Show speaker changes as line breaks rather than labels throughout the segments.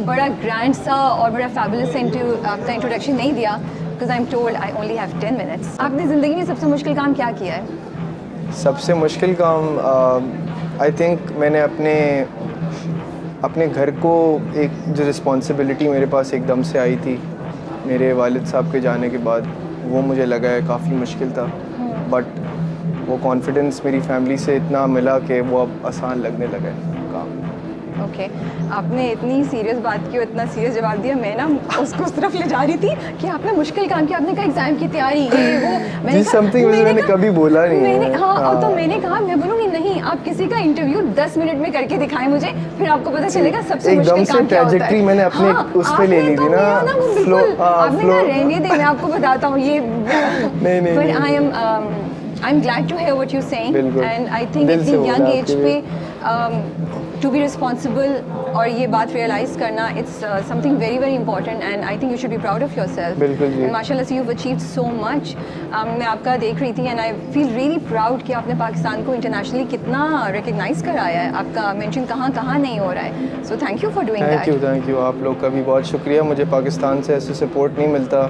बड़ा ग्रैंड सा और बड़ा फैबुलस आपका इंट्रोडक्शन नहीं दिया, because I am told I only have 10 minutes. आपने ज़िंदगी में सबसे मुश्किल काम क्या किया है?
सबसे मुश्किल काम आई थिंक मैंने अपने घर को, एक जो रिस्पॉन्सिबिलिटी मेरे पास एकदम से आई थी मेरे वालिद साहब के जाने के बाद, वो मुझे लगा है काफ़ी मुश्किल था। बट वो कॉन्फिडेंस मेरी फैमिली से इतना मिला कि वो अब आसान लगने लगा है काम।
ओके आपने इतनी सीरियस बात की और इतना सीरियस जवाब दिया, मैं ना उसको उस तरफ ले जा रही थी कि आपने मुश्किल काम किया। आपने कहा एग्जाम की तैयारी ये वो, मैंने
समथिंग मैंने कभी बोला नहीं है।
हाँ, तो मैंने कहा मैं बोलूँगी नहीं, आप किसी का इंटरव्यू 10 मिनट में करके दिखाएं मुझे, फिर आपको पता चलेगा सबसे मुश्किल काम क्या होता है।
मैंने अपने उस पे ले ली थी ना,
आपने कहा रहने दे, मैं आपको बताता हूँ ये नहीं, but I'm glad to hear what you're saying, and I think इतनी young age पे to be responsible और ये बात realize करना, it's something very very important, and I think you should be proud of yourself.
बिल्कुल जी।
माशाल्लाह से you've achieved so much. मैं आपका देख रही थी and I feel really proud कि आपने पाकिस्तान को internationally कितना recognize कराया है। आपका mention कहाँ नहीं हो रहा है, so thank you for doing that.
Thank you आप लोग का भी बहुत शुक्रिया। मुझे पाकिस्तान से ऐसे सपोर्ट नहीं मिलता,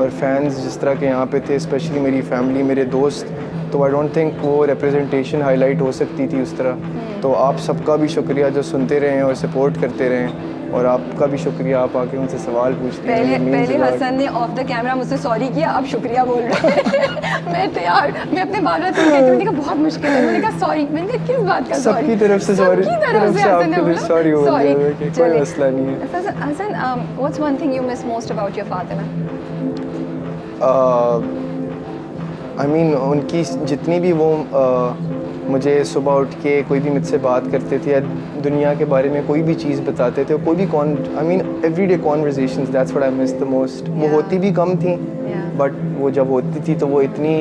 और फैंस जिस तरह के यहाँ पे थे, स्पेशली मेरी फैमिली, मेरे दोस्त, तो आई डोंट थिंक वो रिप्रेजेंटेशन हाईलाइट हो सकती थी उस तरह। तो आप सबका भी शुक्रिया जो सुनते रहे और सपोर्ट करते रहें, और आपका भी शुक्रिया आप आके उनसे सवाल पूछते हैं।
पहले हसन ने ऑफ द कैमरा मुझसे सॉरी किया, अब शुक्रिया बोल रहे हैं। मैं अपने बार-बार तो कहती हूँ, मैंने कहा बहुत मुश्किल है, मैंने कहा सॉरी, मैंने कहा किस बात का सॉरी?
सबकी तरफ से सॉरी, सॉरी बोल रहे हैं, कोई मसला नहीं है।
Hasan, what's one thing you miss most about your father?
I mean उनकी जितनी भी वो मुझे सुबह उठ के कोई भी मुझसे बात करते थे या दुनिया के बारे में कोई भी चीज़ बताते थे, कोई भी I mean everyday conversations, that's what I miss the most. वो होती भी कम थी, बट वो जब होती थी तो वो इतनी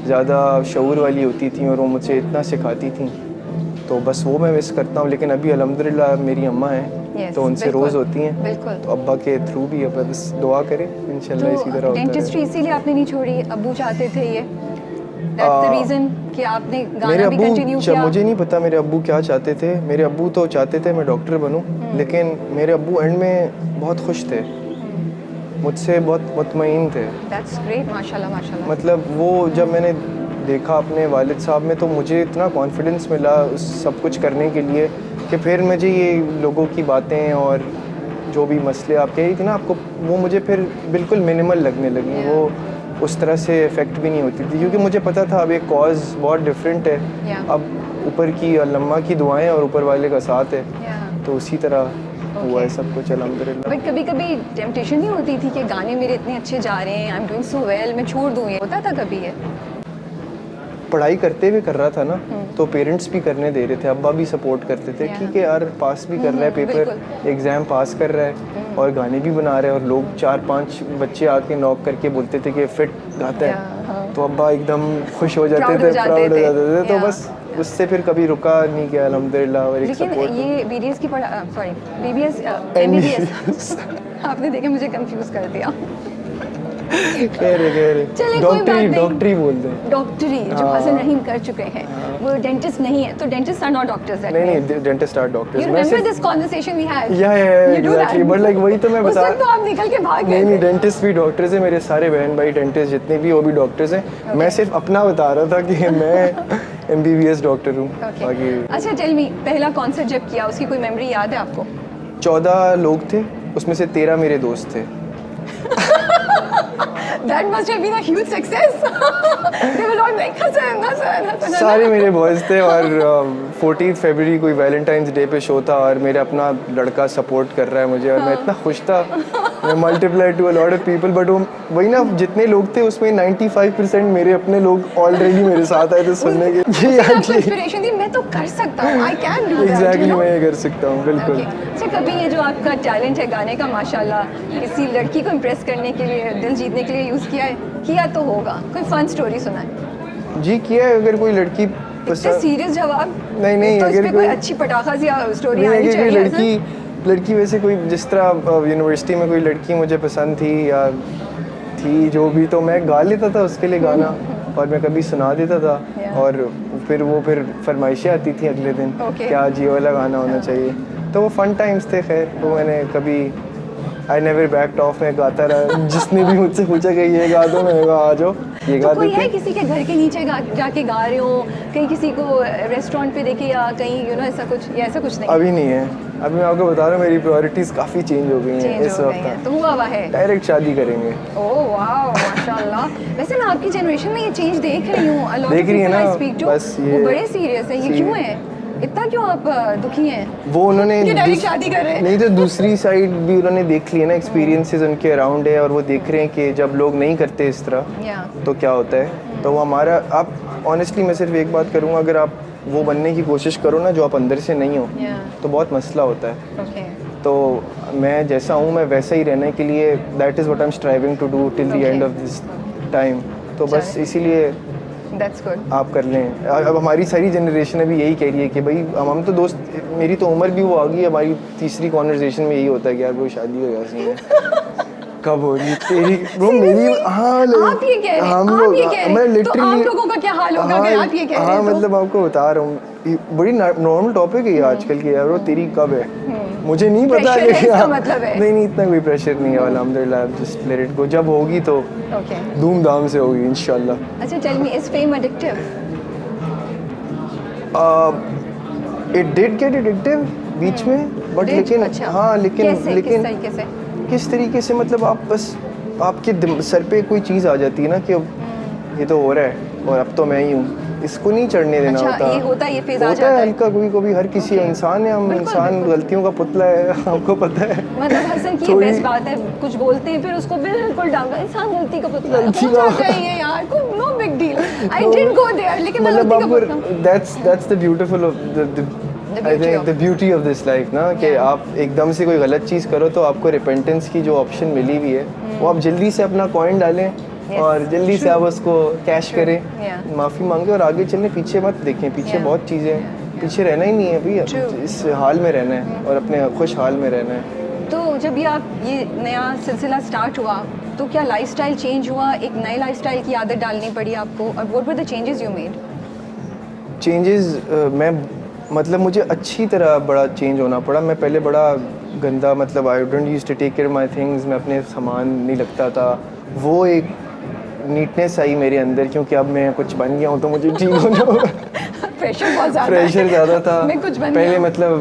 ज़्यादा शऊर वाली होती थी और वो मुझे इतना सिखाती थी, तो बस वो मैं मिस करता हूँ। लेकिन अभी अल्हम्दुलिल्लाह मेरी अम्मा हैं, तो उनसे रोज़ होती हैं, तो अब्बा के थ्रू भी अब बस दुआ करें इंशाल्लाह इसी तरह होता है।
डेंटिस्ट्री इसीलिए आपने नहीं छोड़ी? अब्बू चाहते थे ये, दैट्स द रीज़न कि आपने गाना भी कंटिन्यू किया?
मुझे नहीं पता मेरे अब्बू क्या चाहते थे। मेरे अब्बू तो चाहते थे मैं डॉक्टर बनूं, लेकिन मेरे अब्बू एंड में बहुत खुश थे, मुझसे बहुत मुतमईन थे।
दैट्स ग्रेट, माशाल्लाह माशाल्लाह।
मतलब वो जब मैंने देखा अपने वालिद साहब में, तो मुझे इतना कॉन्फिडेंस मिला उस सब कुछ करने के लिए कि फिर मुझे ये लोगों की बातें और जो भी मसले आप कह रही थी ना आपको, वो मुझे फिर बिल्कुल मिनिमल लगने लगी। वो उस तरह से इफ़ेक्ट भी नहीं होती थी, क्योंकि मुझे पता था अब एक कॉज बहुत डिफरेंट है। अब ऊपर की अल्लामा की दुआएं और ऊपर वाले का साथ है, तो उसी तरह हुआ है सब कुछ अल्हम्दुलिल्लाह।
बट कभी टेम्पटेशन नहीं होती थी कि गाने मेरे इतने अच्छे जा रहे हैं, I am doing so well, मैं छोड़ दूँ? ये होता था कभी? ये
पढ़ाई करते हुए कर रहा था ना, तो पेरेंट्स भी करने दे रहे थे, अब्बा भी सपोर्ट करते थे, ठीक है यार पास भी कर रहा है पेपर, एग्ज़ाम पास कर रहा है और गाने भी बना रहे हैं, और लोग 4-5 बच्चे आके नॉक करके बोलते थे कि फिट गाता है, तो अब्बा एकदम खुश हो जाते थे, प्राउड हो जाते थे। तो बस उससे फिर कभी रुका नहीं गया अल्हम्दुलिल्लाह। और एक सपोर्ट,
ये बीडीएस की BBS MBBS आपने देखे मुझे कंफ्यूज कर दिया।
डॉक्टरी बोल दे,
डॉक्टरी जो हसन रहीम कर चुके हैं, वो डेंटिस्ट नहीं है, तो डेंटिस्ट आर नॉट डॉक्टर्स।
नहीं, dentist are doctors.
You remember this conversation we had?
Yeah, exactly. But like वही तो मैं बता,
तो आप निकल के भाग गए।
नहीं, डेंटिस्ट भी डॉक्टर्स हैं, मेरे सारे बहन भाई डेंटिस्ट जितने भी वो भी डॉक्टर्स हैं। मैं सिर्फ अपना बता रहा था कि मैं MBBS डॉक्टर हूँ।
अच्छा टेल मी, पहला कॉन्सर्ट जब किया उसकी कोई मेमोरी याद है आपको?
14 लोग थे, उसमें से 13 मेरे दोस्त थे।
That must have been a huge success. They were all like Hasan.
सारे मेरे बॉयज़ थे, और 14 फरवरी कोई वैलेंटाइंस डे पे शो था, और मेरा अपना लड़का सपोर्ट कर रहा है मुझे, और मैं इतना खुश था। मैं multiply to a lot of people, but वही ना, जितने लोग थे उसमें 95% मेरे अपने लोग ऑलरेडी मेरे साथ आए थे सुनने के।
इंस्पिरेशन थी, मैं तो कर सकता हूँ, I can do that.
Exactly, मैं ये कर सकता हूँ, बिल्कुल।
अच्छा, कभी ये जो आपका टैलेंट है गाने का माशाल्लाह, किसी लड़की को इम्प्रेस करने के लिए, दिल जीतने के लिए यूज़ किया तो होगा, कोई फन स्टोरी सुनाए? जी
किया है। अगर कोई लड़की
सीरियस जवाब
नहीं,
तो अगर कोई अच्छी पटाखा सी स्टोरी आनी
चाहिए। लड़की वैसे कोई, जिस तरह यूनिवर्सिटी में कोई लड़की मुझे पसंद थी या थी जो भी, तो मैं गा लेता था उसके लिए गाना, और मैं कभी सुना देता था, और फिर फरमाइशें आती थी अगले दिन, क्या जी वाला गाना होना चाहिए, तो वो फन टाइम्स थे। खैर वो मैंने कभी आई नेवर बैक्ड ऑफ में गाता रहा। जिसने भी मुझसे पूछा कि ये गा दो, मैंने कहा आ जाओ ये गा
तो कोई
देते।
है किसी के घर के नीचे जाके गा रहे हो, कहीं किसी को रेस्टोरेंट पे देखे या कहीं ऐसा कुछ, या ऐसा कुछ नहीं?
अभी नहीं है। अभी मैं आपको बता रहा हूँ मेरी प्रायोरिटीज़ काफ़ी चेंज हो गई हैं इस वक्त।
तो हुआ हुआ है
डायरेक्ट शादी करेंगे।
ओह वाह माशाल्लाह। वैसे मैं आपकी जनरेशन में ये चेंज देख रही हूँ,
देख रही है ना, बस ये
वो बड़े सीरियस है। ये क्यों है, इतना क्यों आप दुखी हैं?
वो उन्होंने
डायरेक्ट शादी कर रहे हैं?
नहीं तो दूसरी साइड भी उन्होंने देख ली है ना, एक्सपीरियंसेस उनके अराउंड है, और वो देख रहे हैं कि जब लोग नहीं करते इस तरह तो क्या होता है। तो वो हमारा, आप ऑनेस्टली मैं सिर्फ एक बात करूँगा, अगर आप वो बनने की कोशिश करो ना जो आप अंदर से नहीं हो, तो बहुत मसला होता है। तो मैं जैसा हूँ मैं वैसा ही रहने के लिए, that is what I am striving to do till the end of this time. तो बस इसीलिए
That's good.
आप कर लें। अब हमारी सारी जनरेशन अभी यही कह रही है कि भाई हम तो दोस्त, मेरी तो उम्र भी वो आ गई, हमारी तीसरी कॉन्वर्सेशन में यही होता है कि यार वो शादी हो गया सीन है। कब हो रही तेरी वो मेरी? हाँ
आप ये कह रहे हैं, आप ये कह रहे हैं,
मैं
तो
लिटरली
आप लोगों का क्या हाल होगा अगर आप ये कह रहे हैं?
हाँ मतलब आपको बता रहा हूँ, बड़ी नॉर्मल टॉपिक है ये आजकल की, यार वो तेरी कब है मुझे नहीं पता
है इसका मतलब है?
नहीं इतना कोई प्रेशर नहीं है, अल्हम्दुलिल्लाह, जस्ट लेट इट गो। जब होगी तो धूमधाम से होगी इंशाल्लाह।
अच्छा tell me, is fame addictive?
It did get addictive बीच में, बट लेकिन हाँ लेकिन किस तरीके से, मतलब आप बस आपके सर पे कोई चीज़ आ जाती है ना कि ये तो हो रहा है और अब तो मैं ही हूँ, इसको नहीं चढ़ने देना होता।
ये होता है, ये फेज आ
होता
जाता
है
है
हल्का, कभी हर किसी इंसान है, हम इंसान गलतियों का पुतला है, आपको पता है।
मतलब हसन की बेस्ट बात है, कुछ बोलते हैं फिर उसको बिल्कुल डाउन, इंसान गलती का पुतला है, हो जाता है ये यार, कोई no big deal, I didn't go there, लेकिन मैं गलती का पुतला।
That's the beautiful of I think the beauty of this life ना, कि आप एकदम से कोई गलत चीज़ करो तो आपको रिपेंटेंस की जो ऑप्शन मिली हुई है वो आप जल्दी से अपना कॉइन डालें और जल्दी से आप उसको कैश करें, माफ़ी मांगे और आगे चलें, पीछे मत देखें। पीछे बहुत चीज़ें, पीछे रहना ही नहीं है अभी, इस हाल में रहना है और अपने खुश हाल में रहना है।
तो जब ये नया सिलसिला स्टार्ट हुआ तो क्या लाइफस्टाइल चेंज हुआ, एक नए लाइफस्टाइल की आदत डालनी पड़ी आपको, और what were the changes you made?
Changes मैं मतलब मुझे अच्छी तरह बड़ा चेंज होना पड़ा। मैं पहले बड़ा गंदा, मतलब I don't used to take care my things, मैं अपने सामान नहीं लगता था, वो एक नीटनेस आई मेरे अंदर, क्योंकि अब मैं कुछ बन गया हूँ तो मुझे ठीक होना होगा। प्रेशर ज़्यादा था पहले, मतलब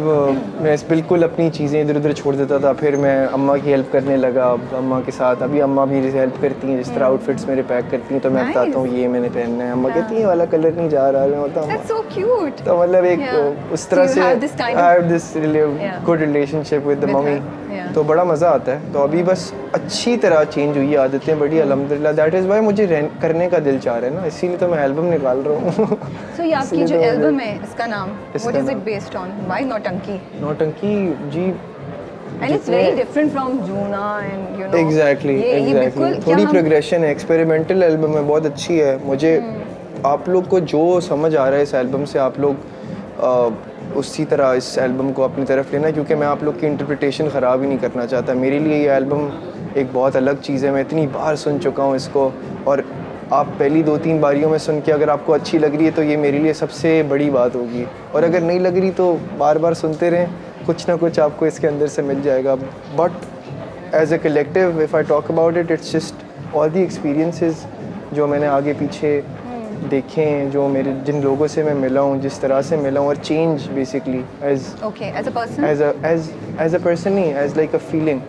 मैं बिल्कुल अपनी चीज़ें इधर उधर छोड़ देता था, फिर मैं अम्मा की हेल्प करने लगा, अम्मा के साथ। अभी अम्मा मेरी हेल्प करती हैं, जिस तरह आउटफिट्स मेरे पैक करती हैं तो मैं बताता हूँ ये मैंने पहनना है, अम्मा कहती है ये वाला कलर नहीं जा रहा है, मैं होता हूँ तो मतलब एक उस तरह से I have this good relationship with the mummy, तो बड़ा मज़ा आता है। तो अभी बस अच्छी तरह चेंज हुई, आदतें बड़ी अल्हम्दुलिल्लाह, दैट इज़ वाई मुझे करने का दिल चाह रहा है ना, इसीलिए तो मैं एल्बम निकाल रहा हूँ।
So ये आपकी जो एल्बम है, इसका नाम what is it based on? Why नौटंकी?
नौटंकी जी,
and it's very different from Juna and you know
exactly थोड़ी प्रोग्रेशन है, एक्सपेरिमेंटल एल्बम है, बहुत अच्छी है। मुझे आप लोग को जो समझ आ रहा है इस एल्बम से, आप लोग उसी तरह इस एल्बम को अपनी तरफ लेना, क्योंकि मैं आप लोग की इंटरप्रिटेशन ख़राब ही नहीं करना चाहता। मेरे लिए ये एल्बम एक बहुत अलग चीज़ है, मैं इतनी बार सुन चुका हूँ इसको, और आप पहली 2-3 बारियों में सुन के अगर आपको अच्छी लग रही है तो ये मेरे लिए सबसे बड़ी बात होगी, और अगर नहीं लग रही तो बार बार सुनते रहें, कुछ ना कुछ आपको इसके अंदर से मिल जाएगा। But as a collective if I talk about it, it's just all the experiences जो मैंने आगे पीछे देखे हैं, जो मेरे जिन लोगों से मैं मिला हूँ, जिस तरह से मिला हूँ, और change basically as a person नहीं, as like a feeling.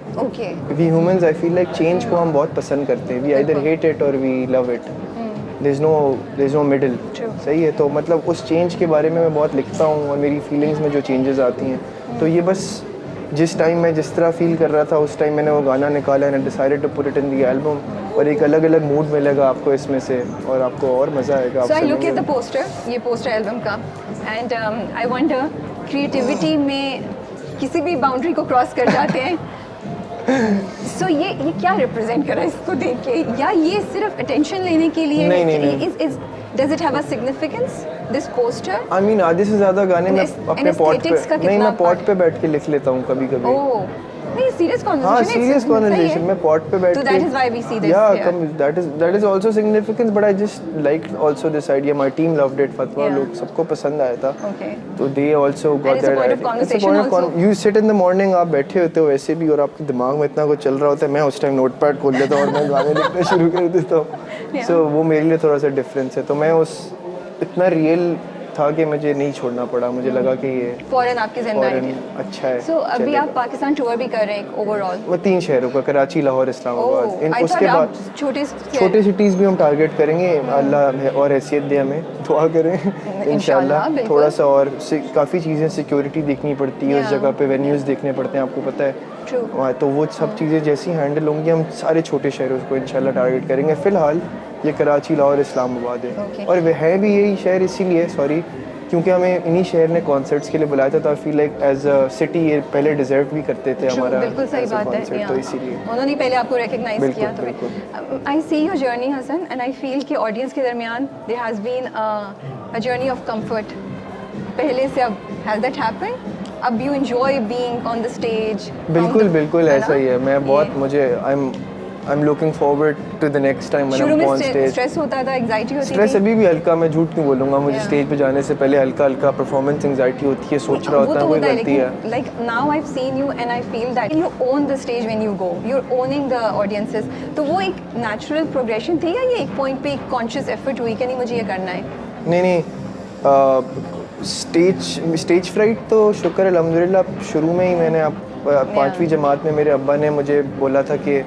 We humans, I feel like change को हम बहुत पसंद करते हैं, वी आइदर हेट इट और we love it, there is no middle. सही है, तो मतलब उस चेंज के बारे में मैं बहुत लिखता हूँ, और मेरी फीलिंग्स में जो चेंजेस आती हैं, तो ये बस जिस टाइम मैं जिस तरह फील कर रहा था उस टाइम मैंने वो गाना निकाला and decided to put it in the album, और एक अलग अलग मूड मिलेगा आपको इसमें से, और आपको और मज़ा आएगा।
So I look at the poster, ये पोस्टर एल्बम का, एंड आई वंडर क्रिएटिविटी में किसी भी बाउंड्री को क्रॉस कर जाते हैं। सो ये क्या रिप्रेजेंट कर रहा है इसको देख के, या ये सिर्फ अटेंशन लेने के लिए?
नहीं।
Does it have a significance, this poster?
I mean, आधे से ज़्यादा गाने मैं अपने पॉट पे, नहीं मैं पॉट पे बैठ के लिख लेता हूँ कभी कभी।
ओह नहीं, serious conversation.
हाँ,
it's
serious
सही है।
conversation. मैं पॉट पे बैठ
So
के
that is why we see this
Yeah,
here.
that is also significant, but I just liked also this idea. My team loved it. फतवा
Yeah.
लोग सबको पसंद आया था.
Okay.
तो they also got
it's a
that
point of
idea. It's a
conversation
point of
also.
You sit in the morning, आप बैठे होते हो वैसे भी और आपके दिमाग में इतना कुछ चल रहा होता है. मैं उस टाइम नोटपैड खोल लेता हूँ और मैं गाने लिखना शुरू कर देता हूँ.
Yeah.
So वो मेरे लिए थोड़ा सा डिफरेंस है. तो मैं उस इतना रियल था कि मुझे नहीं छोड़ना पड़ा. मुझे लगा कि ये
फॉरेन आपकी जिम्मेदारी
फॉरेन
थी।
अच्छा है.
So अभी
चलेगा.
आप पाकिस्तान टूर भी कर रहे हैं ओवरऑल।
मैं 3 शहरों का कराची, लाहौर, इस्लामाबाद.
आई
उसके
थॉट
बाद
आप छोटे
सिटीज़ भी हम टारगेट करेंगे. अल्लाह और हैसियत दे हमें, दुआ करें इंशाल्लाह.
बिल्कुल।
थोड़ा सा और काफ़ी चीज़ें सिक्योरिटी देखनी पड़ती है उस
Yeah.
जगह पे. वेन्यूज़ देखने पड़ते हैं, आपको पता है.
True.
वहाँ तो वो सब चीज़ें जैसी हैंडल होंगी हम सारे छोटे शहरों को इंशाल्लाह टारगेट करेंगे. फ़िलहाल ये कराची, लाहौर, इस्लामाबाद है.
Okay.
और वह है भी यही शहर इसीलिए क्योंकि हमें इन्हीं शहर ने कॉन्सर्ट्स के लिए बुलाया था. तो I feel like as a city ये पहले डिजर्व भी करते थे
True,
हमारा
बिल्कुल सही
as a
बात है।
concert, तो इसीलिए
उन्होंने पहले आपको रिकग्नाइज
बिल्कुल,
किया. तो
बिल्कुल.
I see your journey Hasan and I feel कि ऑडियंस के दरमियान there has been a journey of comfort. पहले से अब हैज दैट हैपेंड? अब you enjoy being on the stage?
बिल्कुल बिल्कुल ऐसा ही है. मैं बहुत मुझे I am looking forward to the next time when I am on stage.
Stress होता था, एंजाइटी होती थी?
स्ट्रेस अभी भी हल्का, मैं झूठ क्यों बोलूँगा. मुझे स्टेज पे जाने से पहले हल्का हल्का परफॉर्मेंस एंजाइटी होती है. सोच रहा होता है कोई गलती है.
Like now I have seen you and I feel that you own the stage when you go, you are owning the audiences. तो वो एक नेचुरल प्रोग्रेशन थी या ये एक पॉइंट पे एक कॉन्शियस एफर्ट हुई कि नहीं मुझे ये करना है?
नहीं स्टेज फ्राइट तो शुक्र अल्हम्दुलिल्लाह शुरू में ही मैंने 5वीं जमात में मेरे अब्बा ने मुझे बोला था कि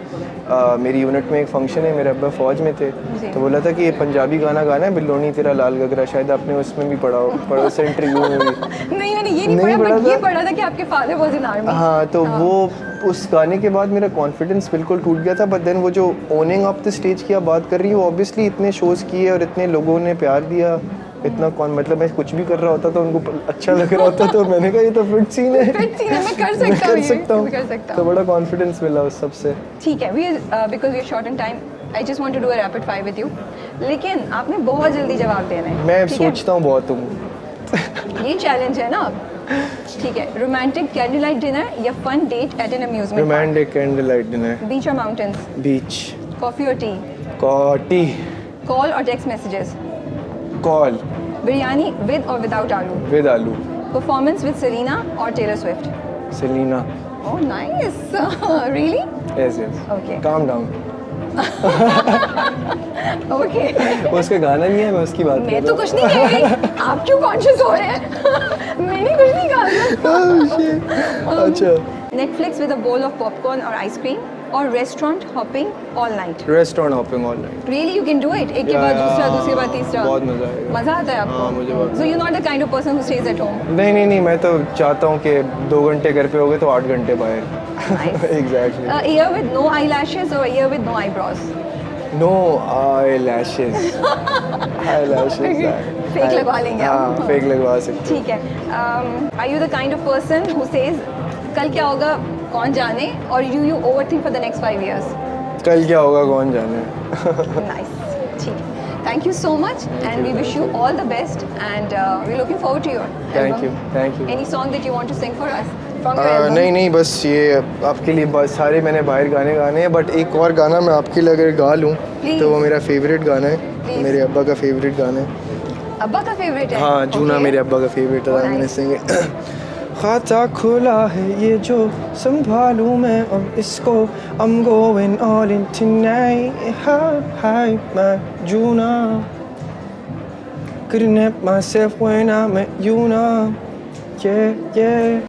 मेरी यूनिट में एक फंक्शन है. मेरे अब्बा फ़ौज में थे तो बोला था कि ये पंजाबी गाना गाना है, बिल्लोनी तेरा लाल गगरा. शायद आपने उसमें भी पढ़ा उस इंटरव्यू में भी.
नहीं मैंने ये नहीं पढ़ा, बट ये पढ़ा था कि आपके फादर वाज इन आर्मी.
हाँ तो वो उस गाने के बाद मेरा कॉन्फिडेंस बिल्कुल टूट गया था. बट देन वो जो ओनिंग ऑफ द स्टेज की आप बात कर रही हो, ऑब्वियसली इतने शोज़ किए और इतने लोगों ने प्यार दिया, इतना मतलब मैं कुछ भी कर रहा होता तो उनको अच्छा लग रहा होता. तो मैंने कहा ये तो फिट सीन है,
मैं कर सकता हूँ.
तो बड़ा कॉन्फिडेंस मिला उस सबसे.
ठीक है. We because we are short in time, I just want to do a rapid fire with you. लेकिन आपने बहुत जल्दी जवाब देना है.
मैं सोचता हूँ बहुत हूँ.
ये चैलेंज है ना. ठीक है. रोमांटिक कैंडल लाइट डिनर या fun date at an amusement?
Romantic candle light dinner.
Beach और माउंटेन्स?
बीच.
कॉफी और टी?
टी.
कॉल और text messages?
Call.
Biryani with और without aloo?
With aloo.
Performance with Selena और Taylor Swift?
Selena.
Oh nice. Really?
Yes yes.
Okay.
Calm down.
Okay.
उसका गाना नहीं है, मैं उसकी बात
मैं तो कुछ नहीं कह रही. आप क्यों कॉन्शियस हो रहे हैं? मैंने कुछ नहीं कहा.
अच्छा.
Netflix with a bowl of popcorn और आइसक्रीम और restaurant hopping all night?
Restaurant hopping all night.
Really you can do it? एक के बाद दूसरा, दूसरे के बाद तीसरा?
बहुत मजा आएगा.
मजा आता है आपको?
हाँ, मुझे बहुत.
So you not the kind of person who stays at home?
नहीं मैं तो चाहता हूँ कि 2 घंटे घर पे हो गए तो 8 घंटे बाहर. Exactly.
Year with no eyelashes और year with no eyebrows?
No eyelashes.
Fake लगवा लेंगे आप.
हाँ फेक लगवा सकते.
ठीक है. Are you the kind of person who says कल क्या होगा कौन जाने, और you overthink for the next 5 years?
कल क्या होगा कौन जाने.
नाइस. ठीक है. Thank you so much and we wish you all the best and we're looking forward to your album.
Thank you.
Any song that you want to sing for us from your album?
नहीं बस ये आपके लिए बस सारे मैंने बाहर गाने गाने हैं. बट एक और गाना मैं आपके लिए अगर गा लूँ तो वो मेरा फेवरेट गाना है.
Please.
मेरे अब्बा का फेवरेट गाना है.
अब्बा का फेवरेट है?
हाँ जूना
Okay.
मेरे अब्बा का फेवरेट है. मैंने सिंग खाता खुला है ये जो संभालूं मैं और इसको. I'm going all in tonight. Hi my Juna. Couldn't help myself when I met you now. Yeah